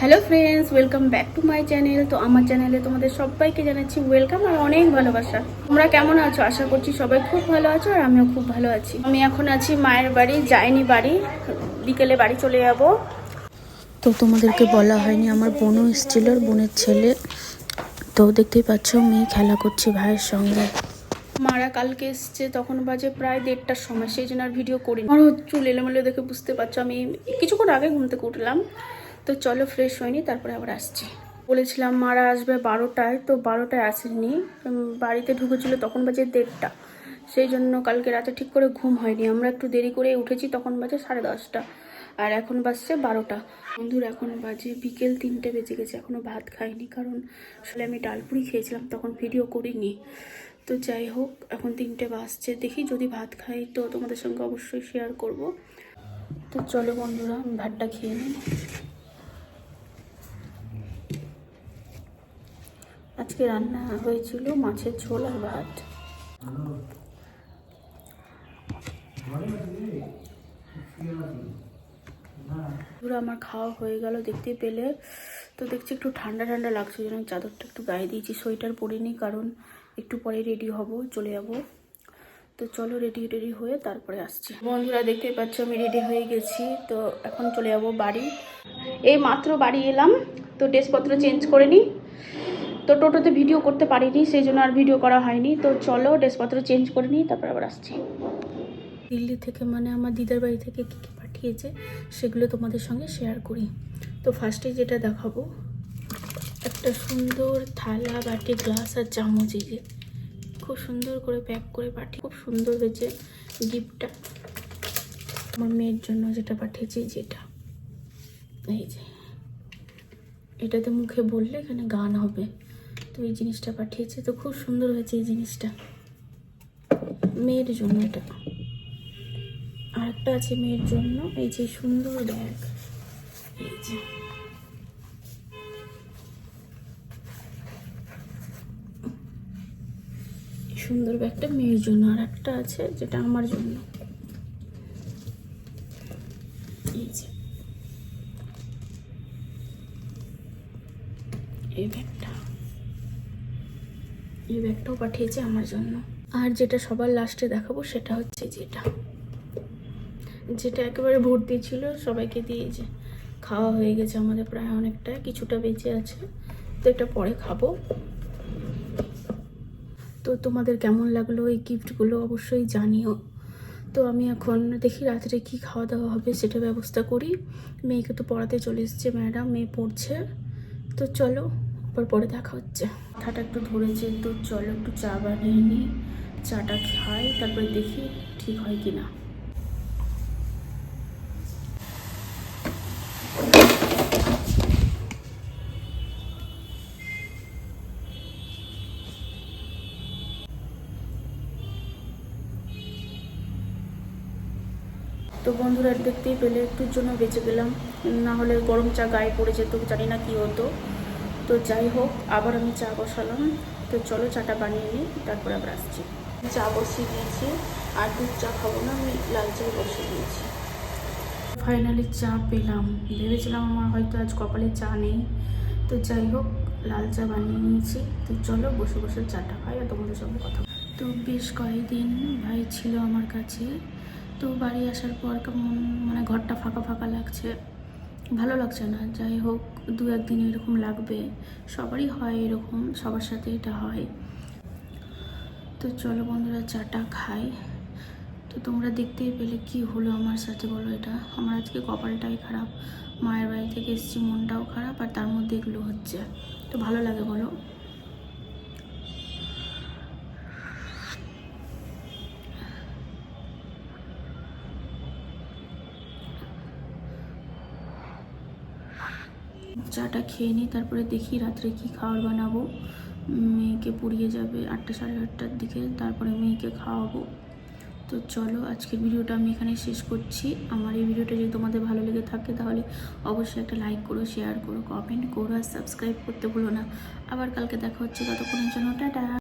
Hello friends, welcome back to my channel. তো আমার চ্যানেলে তোমাদের সবাইকে জানাচ্ছি ওয়েলকাম আর অনেক ভালোবাসা। তোমরা কেমন আছো? আশা করছি সবাই খুব ভালো আছো আর আমিও খুব ভালো আছি। আমি এখন আছি মায়ের বাড়ি, যাইনি বাড়ি, বিকেলে বাড়ি চলে যাব। তো তোমাদেরকে বলা হয়নি, আমার বোনও এসেছিল, বোনের ছেলে। তো দেখতেই পাচ্ছ মেয়ে খেলা করছে ভাইয়ের সঙ্গে। মারা কালকে এসছে, তখন বাজে প্রায় 1:30টার সময়, সেই জন্য আর ভিডিও করিনি। আমার চুল এলোমেলো দেখে বুঝতে পারছো, আমি কিছুক্ষণ আগে ঘুম থেকে উঠলাম। তো চলো, ফ্রেশ হয়নি, তারপরে আবার আসছি। বলেছিলাম মারা আসবে 12টায়, তো 12টায় আসেনি। বাড়িতে ঢুকেছিল তখন বাজে 1:30টা, সেই জন্য কালকে রাতে ঠিক করে ঘুম হয়নি। আমরা একটু দেরি করে উঠেছি, তখন বাজে 10:30, আর এখন বাজছে 12টা। বন্ধুর এখন বাজে বিকেল 3টে বেজে গেছে, এখনও ভাত খাইনি, কারণ আসলে আমি ডালপুরি খেয়েছিলাম, তখন ভিডিও করিনি। তো যাই হোক, এখন 3টে বাজছে, দেখি যদি ভাত খাই তো তোমাদের সঙ্গে অবশ্যই শেয়ার করব। তো চলো বন্ধুরা, আমি ভাতটা খেয়ে নিই। আজকে রান্না হয়েছিল মাছের ঝোল আর ভাত। পুরো আমার খাওয়া হয়ে গেল দেখতে পেলে। তো দেখছি একটু ঠান্ডা ঠান্ডা লাগছে, যেন চাদরটা একটু গায়ে দিয়েছি, সোয়েটার পরিনি, কারণ একটু পরে রেডি হব, চলে যাব। তো চলো, রেডি হয়ে তারপরে আসছি। বন্ধুরা দেখতেই পাচ্ছ আমি রেডি হয়ে গেছি, তো এখন চলে যাব বাড়ি। এই মাত্র বাড়ি এলাম, তো ড্রেসপত্র চেঞ্জ করে নিই। তো টোটোতে ভিডিও করতে পারিনি, সেই জন্য আর ভিডিও করা হয়নি। তো চলো, ড্রেসপত্র চেঞ্জ করে নিই, তারপর আবার আসছি। দিল্লি থেকে, মানে আমার দিদার বাড়ি থেকে কী কী পাঠিয়েছে সেগুলো তোমাদের সঙ্গে শেয়ার করি। তো ফার্স্টে যেটা দেখাবো, একটা সুন্দর থালা, বাটি, গ্লাস আর চামচ। এই যে খুব সুন্দর করে প্যাক করে পাঠিয়ে, খুব সুন্দর হয়েছে গিফটটা। আমার মেয়ের জন্য যেটা পাঠিয়েছি, যেটা এই যে এটাতে মুখে বললে এখানে গান হবে, তো এই জিনিসটা পাঠিয়েছে। তো খুব সুন্দর হয়েছে এই জিনিসটা, মেয়ের জন্য এটা। আর একটা আছে মেয়ের জন্য, এই যে সুন্দর ব্যাগ, এই যে সুন্দর ব্যাগটা মেয়ের জন্য। আর একটা আছে যেটা আমার জন্য, এই যে এই ব্যাগটা, এই ব্যাগটাও পাঠিয়েছে আমার জন্য। আর যেটা সবার লাস্টে দেখাবো সেটা হচ্ছে যেটা একেবারে ভর্তি ছিল, সবাইকে দিয়েছে। খাওয়া হয়ে গেছে আমাদের প্রায় অনেকটা, কিছুটা বেঁচে আছে, তো এটা পরে খাবো। তো তোমাদের কেমন লাগলো এই গিফটগুলো অবশ্যই জানিও। তো আমি এখন দেখি রাত্রে কি খাওয়া দাওয়া হবে সেটা ব্যবস্থা করি। মেয়েকে তো পড়াতে চলে এসছে ম্যাডাম, মেয়ে পড়ছে। তো চলো, আবার পরে দেখা হচ্ছে। মাথাটা একটু ধরেছে, তো চলো একটু চা বানিয়ে নিই, চাটা খাই, তারপরে দেখি ঠিক হয় কি না। তো বন্ধুরা দেখতেই পেলে, একটুর জন্য বেঁচে গেলাম, না হলে গরম চা গায়ে পড়ে যেত, জানি না কি হতো। তো যাই হোক, আবার আমি চা বসালাম। তো চলো চাটা বানিয়ে নিই, তারপরে আবার আসছি। চা বসিয়ে দিয়েছি, আর দুধ চা খাবো না, আমি লাল চাই বসিয়ে দিয়েছি। ফাইনালি চা পেলাম, ভেবেছিলাম আমার হয়তো আজ কপালে চা নেই। তো যাই হোক, লাল চা বানিয়ে নিয়েছি। তো চলো বসে বসে চাটা খাই আর তোমাদের সঙ্গে কথা। তো বেশ কয়েকদিন ভাই ছিল আমার কাছে, তো বাড়ি আসার পর কেমন মানে ঘরটা ফাঁকা ফাঁকা লাগছে, ভালো লাগছে না। যাই হোক, 2-1 দিন এরকম লাগবে, সবারই হয় এরকম, সবার সাথে এটা হয়। তো চলো বন্ধুরা চাটা খাই। তো তোমরা দেখতেই পেলে কি হলো আমার সাথে, বলো। এটা আমার আজকে কপালটাই খারাপ, মায়ের বাড়ি থেকে এসেছি, মনটাও খারাপ, আর তার মধ্যে এগুলো হচ্ছে। তো ভালো লাগে বলো? চাটা খেয়ে নিই, তারপরে দেখি রাত্রে কি খাবার বানাবো। মেয়েকে পড়িয়ে যাবে 8টা 8:30টার দিকে, তারপরে মেয়েকে খাওয়াবো। তো চলো, আজকের ভিডিওটা আমি এখানে শেষ করছি। আমার এই ভিডিওটা যদি তোমাদের ভালো লেগে থাকে তাহলে অবশ্যই একটা লাইক করো, শেয়ার করো, কমেন্ট করো, আর সাবস্ক্রাইব করতে ভুলো না। আবার কালকে দেখা হচ্ছে, ততক্ষণের জন্য টাটা।